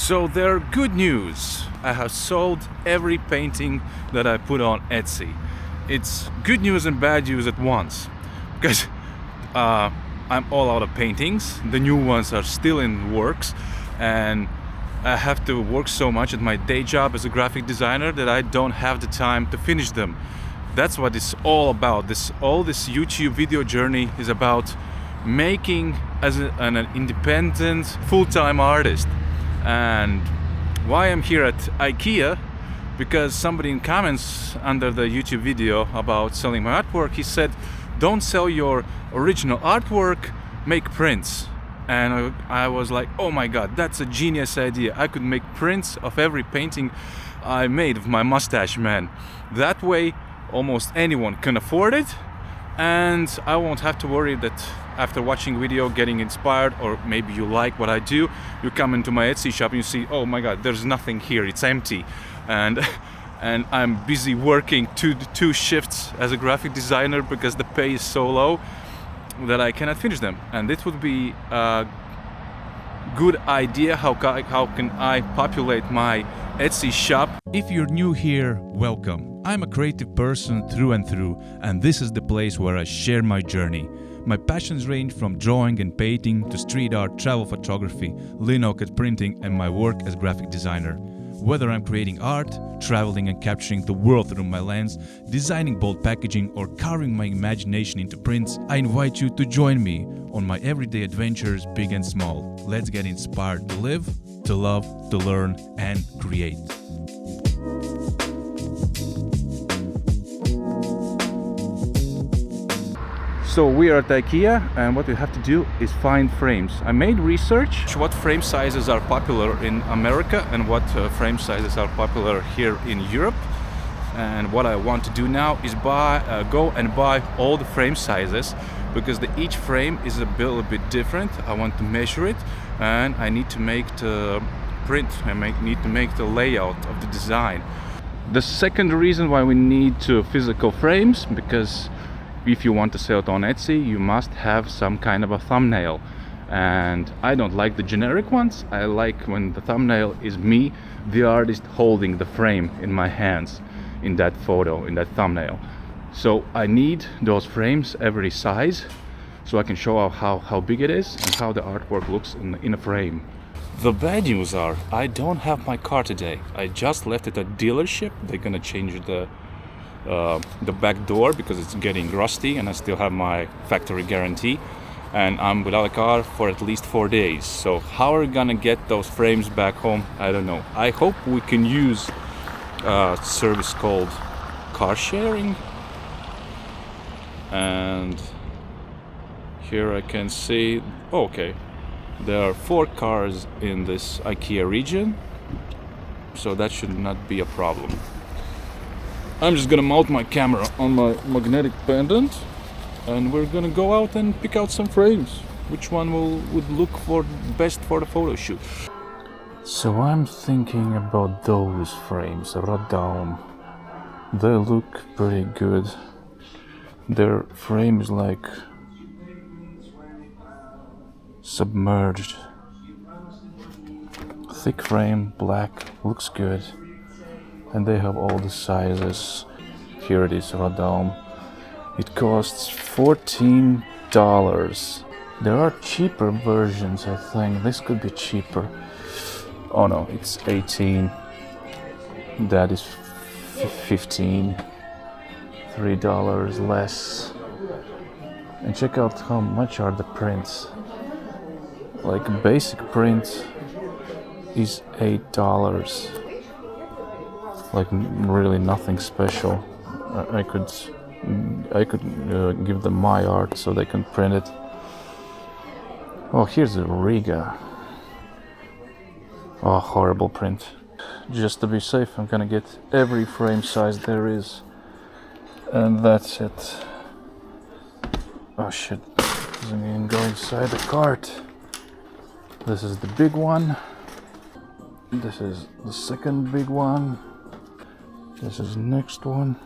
So there are good news. I have sold every painting that I put on Etsy. It's good news and bad news at once, because I'm all out of paintings. The new ones are still in works, and I have to work so much at my day job as a graphic designer that I don't have the time to finish them. That's what it's all about. This YouTube video journey is about making as an independent full-time artist. And why I'm here at Ikea, because somebody in comments under the YouTube video about selling my artwork, he said, don't sell your original artwork, make prints. And I was like, oh my god, that's a genius idea. I could make prints of every painting I made of my mustache man. That way almost anyone can afford it, and I won't have to worry that after watching video getting inspired, or maybe you like what I do, you come into my Etsy shop and you see, oh my god, there's nothing here, it's empty, and I'm busy working two shifts as a graphic designer because the pay is so low that I cannot finish them. And it would be a good idea how can I populate my Etsy shop. If you're new here, welcome. I'm a creative person through and through, and this is the place where I share my journey. My passions range from drawing and painting to street art, travel photography, linocut printing, and my work as graphic designer. Whether I'm creating art, traveling and capturing the world through my lens, designing bold packaging, or carving my imagination into prints, I invite you to join me on my everyday adventures, big and small. Let's get inspired to live, to love, to learn, and create. So we are at Ikea, and what we have to do is find frames. I made research what frame sizes are popular in America and what frame sizes are popular here in Europe. And what I want to do now is go and buy all the frame sizes, because each frame is a bit different. I want to measure it, and I need to make the print. Need to make the layout of the design. The second reason why we need physical frames, because if you want to sell it on Etsy, you must have some kind of a thumbnail. And I don't like the generic ones. I like when the thumbnail is me, the artist, holding the frame in my hands in that photo, in that thumbnail. So I need those frames every size, so I can show how big it is and how the artwork looks in a frame. The bad news are, I don't have my car today. I just left it at dealership. They're gonna change the back door because it's getting rusty, and I still have my factory guarantee, and I'm without a car for at least 4 days. So how are we gonna get those frames back home? I don't know. I hope we can use a service called car sharing. And here I can see, okay, there are 4 cars in this Ikea region, so that should not be a problem. I'm just gonna mount my camera on my magnetic pendant, and we're gonna go out and pick out some frames. Which one would look best for the photo shoot? So I'm thinking about those frames, Radom. They look pretty good. Their frame is like submerged. Thick frame, black, looks good. And they have all the sizes. Here it is, Radom. It costs $14. There are cheaper versions, I think. This could be cheaper. Oh no, it's 18. That is 15. $3 less. And check out how much are the prints. Like a basic print is $8. Like really nothing special. I could give them my art so they can print it. Oh, here's a Riga. Oh, horrible print. Just to be safe, I'm gonna get every frame size there is, and that's it. Oh shit, doesn't even go inside the cart. This is the big one. This is the second big one. This is the next one.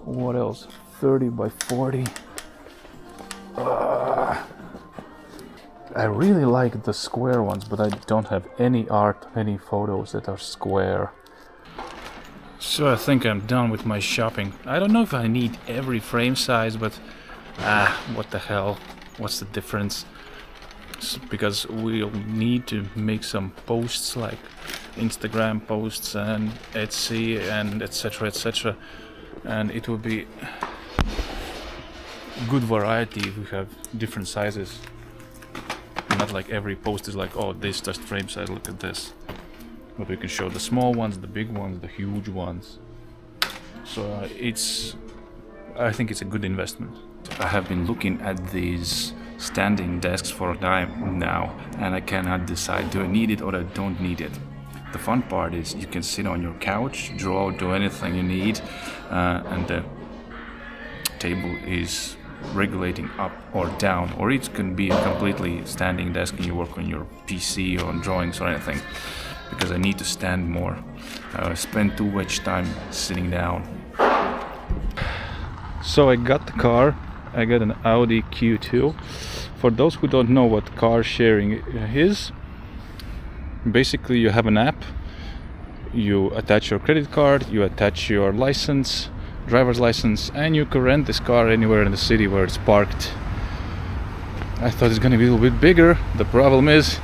What else? 30 by 40. I really like the square ones, but I don't have any art, any photos that are square. So I think I'm done with my shopping. I don't know if I need every frame size, but what the hell? What's the difference? Because we'll need to make some posts like Instagram posts and Etsy and etc. And it will be good variety if we have different sizes. Not like every post is like, oh, this just frame size, look at this. But we can show the small ones, the big ones, the huge ones. So I think it's a good investment. I have been looking at these standing desks for a time now, and I cannot decide, do I need it or I don't need it. The fun part is you can sit on your couch, draw, do anything you need, and the table is regulating up or down, or it can be a completely standing desk and you work on your PC or on drawings or anything, because I need to stand more. I spend too much time sitting down. So I got the car. I got an Audi Q2. For those who don't know what car sharing is, basically you have an app, you attach your credit card, you attach your license, driver's license, and you can rent this car anywhere in the city where it's parked. I thought it's gonna be a little bit bigger. The problem is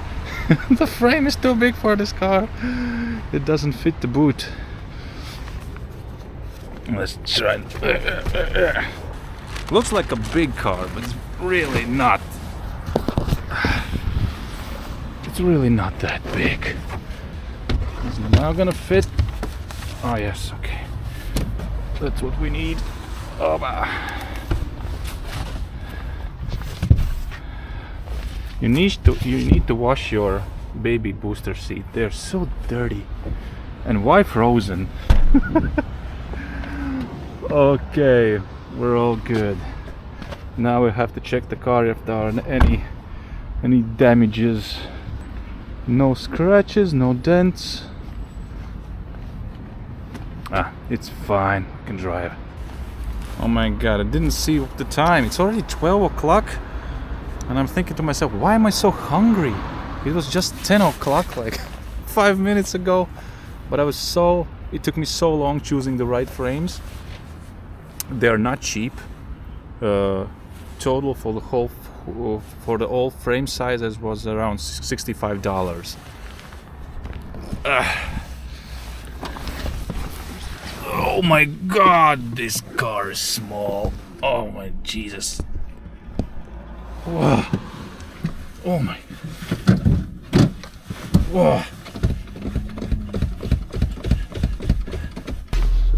the frame is too big for this car. It doesn't fit the boot. Let's try. Looks like a big car, but it's really not. It's really not that big. It's now gonna fit. Oh yes, okay. That's what we need. You need to wash your baby booster seat. They're so dirty. And why frozen? Okay, we're all good. Now we have to check the car if there are any damages. No scratches, no dents. It's fine. I can drive. Oh my god, I didn't see the time. It's already 12 o'clock. And I'm thinking to myself, why am I so hungry? It was just 10 o'clock like 5 minutes ago. But it took me so long choosing the right frames. They're not cheap. Total for the all frame sizes was around $65. Oh my god, this car is small. Oh my Jesus. Whoa. Oh my. Whoa.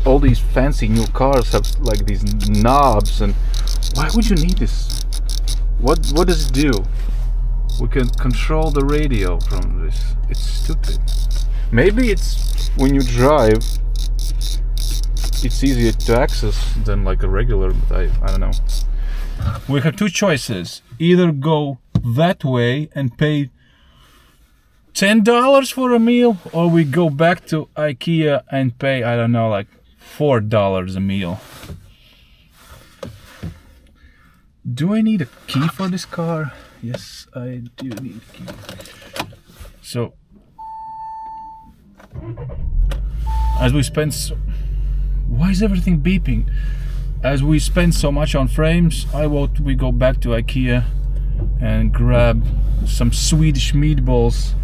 All these fancy new cars have like these knobs, and why would you need this? What does it do? We can control the radio from this. It's stupid. Maybe it's when you drive, it's easier to access than like a regular, but I don't know. We have two choices. Either go that way and pay $10 for a meal, or we go back to Ikea and pay, I don't know, like $4 a meal. Do I need a key for this car? Yes, I do need a key. So, as we spend why is everything beeping? As we spend so much on frames, I vote we go back to Ikea and grab some Swedish meatballs,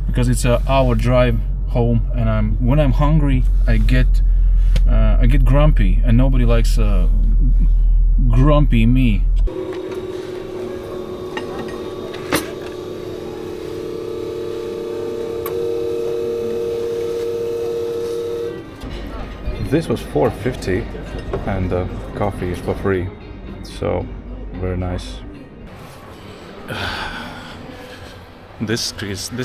because it's an hour drive home, and when I'm hungry, I get grumpy, and nobody likes grumpy me. This was $4.50 and the coffee is for free, so very nice. This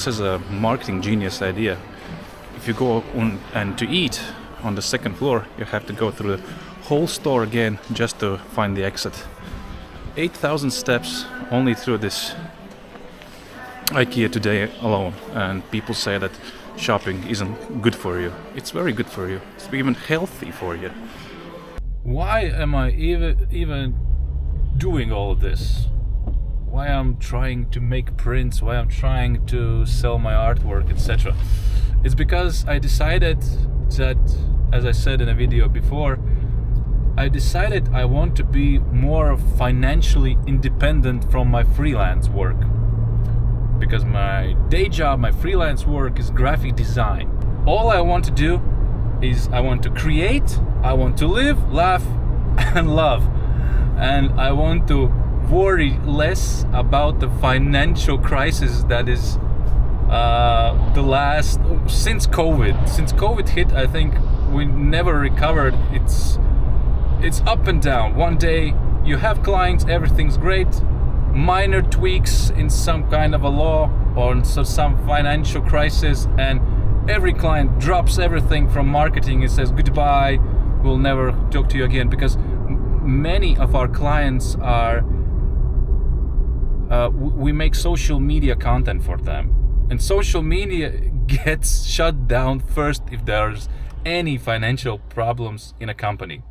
is a marketing genius idea. If you go on and to eat on the second floor, you have to go through the whole store again just to find the exit. 8,000 steps only through this Ikea today alone, and people say that shopping isn't good for you. It's very good for you. It's even healthy for you. Why am I even doing all of this? why I'm trying to make prints, why I'm trying to sell my artwork, etc. It's because I decided that, as I said in a video before, I decided I want to be more financially independent from my freelance work. Because my day job, my freelance work is graphic design. All I want to do is I want to create, I want to live, laugh, and love. And I want to worry less about the financial crisis that is since COVID. Since COVID hit, I think we never recovered. It's up and down. One day you have clients, everything's great. Minor tweaks in some kind of a law or some financial crisis, and every client drops everything from marketing and says goodbye, we'll never talk to you again, because many of our clients are we make social media content for them, and social media gets shut down first if there's any financial problems in a company.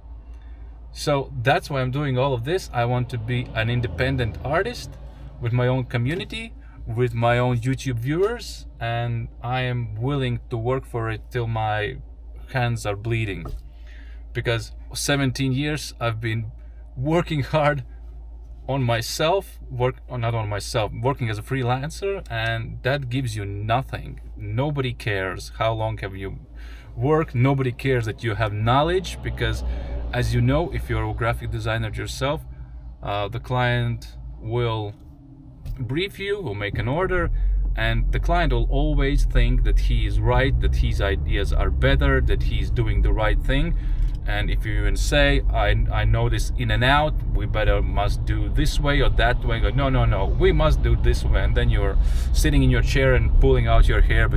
So that's why I'm doing all of this. I want to be an independent artist with my own community, with my own YouTube viewers, and I am willing to work for it till my hands are bleeding. Because 17 years I've been working hard on myself, working as a freelancer, and that gives you nothing. Nobody cares how long have you worked, nobody cares that you have knowledge, because as you know, if you're a graphic designer yourself, the client will brief you, will make an order, and the client will always think that he is right, that his ideas are better, that he's doing the right thing. And if you even say, I know this in and out, we must do this way or that way, go, no, we must do this way, and then you're sitting in your chair and pulling out your hair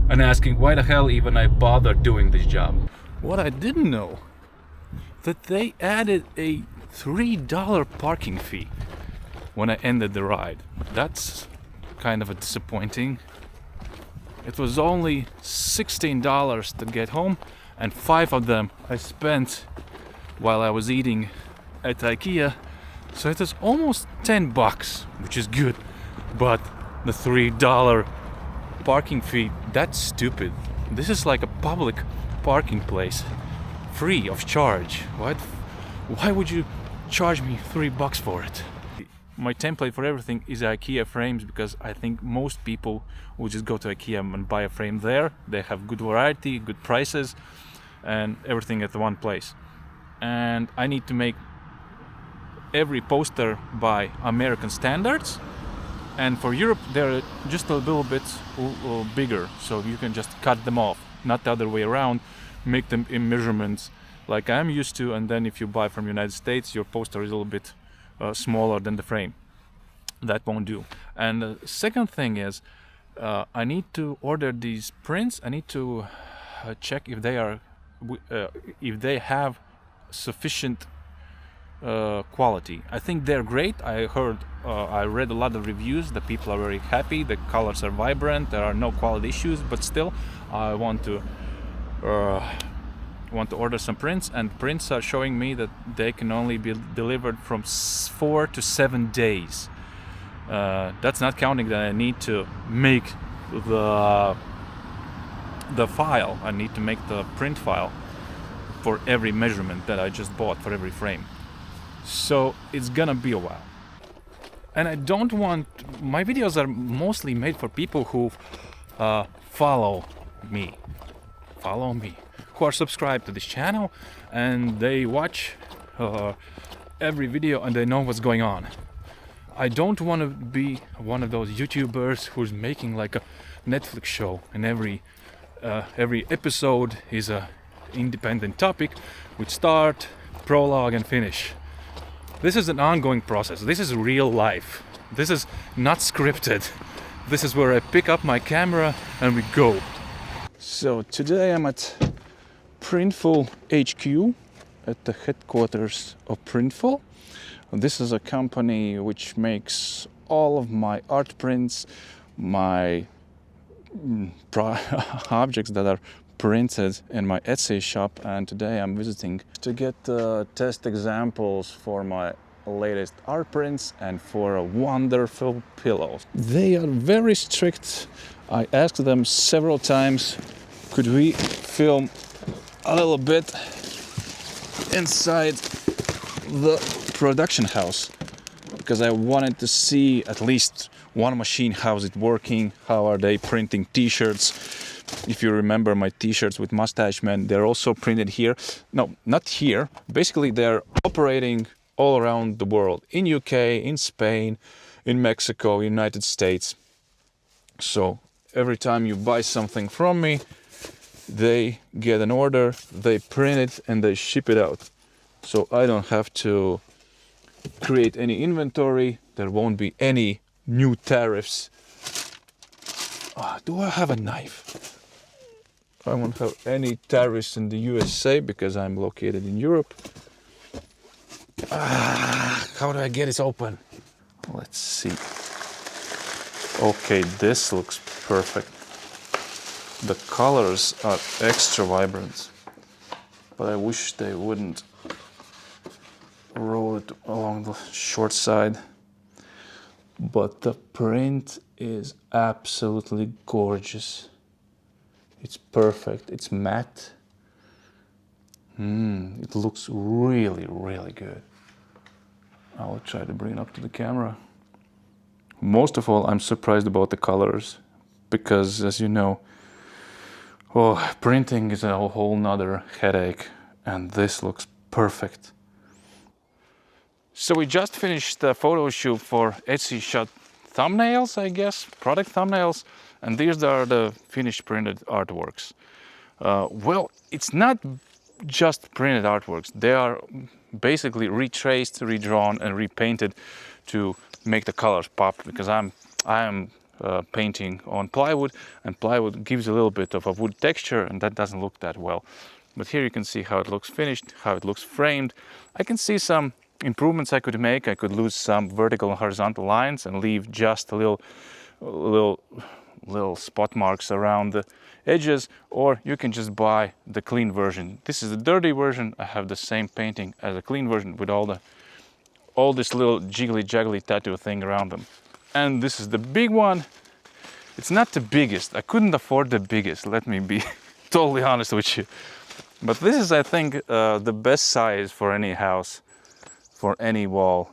and asking, why the hell even I bother doing this job? What I didn't know, that they added a $3 parking fee when I ended the ride. That's kind of a disappointing. It was only $16 to get home, and 5 of them I spent while I was eating at Ikea. So it was almost $10, which is good. But the $3 parking fee, that's stupid. This is like a public parking place, free of charge. Why would you charge me $3 for it? My template for everything is Ikea frames, because I think most people will just go to Ikea and buy a frame there. They have good variety, good prices, and everything at one place. And I need to make every poster by American standards, and for Europe they're just a little bit bigger, so you can just cut them off, not the other way around, make them in measurements like I'm used to, and then if you buy from United States, your poster is a little bit smaller than the frame. That won't do. And the second thing is, I need to order these prints. I need to check if they have sufficient quality. I think they're great. I read a lot of reviews. The people are very happy. The colors are vibrant. There are no quality issues. But still, I want to order some prints, and prints are showing me that they can only be delivered from 4 to 7 days. That's not counting that I need to make the file. I need to make the print file for every measurement that I just bought for every frame. So it's gonna be a while. And I don't want, my videos are mostly made for people who follow me, who are subscribed to this channel, and they watch every video and they know what's going on. I don't want to be one of those YouTubers who's making like a Netflix show, and every episode is a independent topic with start, prologue, and finish. This is an ongoing process. This is real life. This is not scripted. This is where I pick up my camera and we go. So today I'm at Printful HQ, at the headquarters of Printful. This is a company which makes all of my art prints, my objects that are printed in my Etsy shop, and today I'm visiting to get test examples for my latest art prints and for wonderful pillows. They are very strict. I asked them several times, could we film a little bit inside the production house, because I wanted to see at least one machine, how's it working, how are they printing t-shirts. If you remember my t-shirts with Mustache Man, they're also printed here. No, not here. Basically, they're operating all around the world, in UK, in Spain, in Mexico, United States. So every time you buy something from me, they get an order, they print it, and they ship it out. So I don't have to create any inventory. There won't be any new tariffs. Do I have a knife? I won't have any tariffs in the USA because I'm located in Europe. How do I get this open? Let's see. Okay, this looks perfect. The colors are extra vibrant, but I wish they wouldn't roll it along the short side. But the print is absolutely gorgeous. It's perfect. It's matte. It looks really, really good. I'll try to bring it up to the camera. Most of all, I'm surprised about the colors, because as you know, printing is a whole nother headache, and this looks perfect. So we just finished the photo shoot for Etsy shot thumbnails, I guess, product thumbnails, and these are the finished printed artworks. Well, it's not just printed artworks. They are basically retraced, redrawn, and repainted to make the colors pop, because I am painting on plywood, and plywood gives a little bit of a wood texture, and that doesn't look that well. But here you can see how it looks finished, how it looks framed. I can see some improvements I could make. I could lose some vertical and horizontal lines and leave just a little spot marks around the edges, or you can just buy the clean version. This is the dirty version. I have the same painting as a clean version with all this little jiggly jaggly tattoo thing around them. And this is the big one. It's not the biggest. I couldn't afford the biggest, let me be totally honest with you. But this is, I think, the best size for any house, for any wall.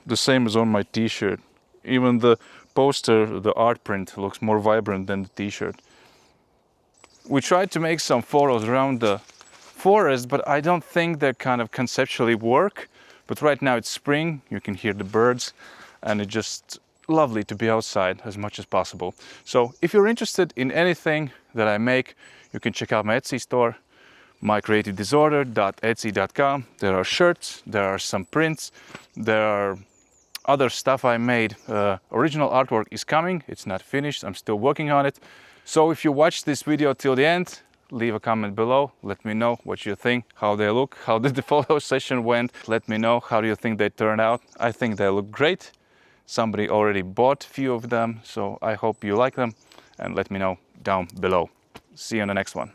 The same as on my t-shirt. Even the poster, the art print, looks more vibrant than the t-shirt. We tried to make some photos around the forest, but I don't think they kind of conceptually work. But right now it's spring, you can hear the birds, and it's just lovely to be outside as much as possible. So if you're interested in anything that I make, you can check out my Etsy store, mycreativedisorder.etsy.com. There are shirts, there are some prints, there are other stuff I made. Original artwork is coming, it's not finished, I'm still working on it. So if you watched this video till the end, leave a comment below, let me know what you think, how they look, how did the photo session went, let me know how do you think they turned out. I think they look great. Somebody already bought a few of them, so I hope you like them, and let me know down below. See you on the next one.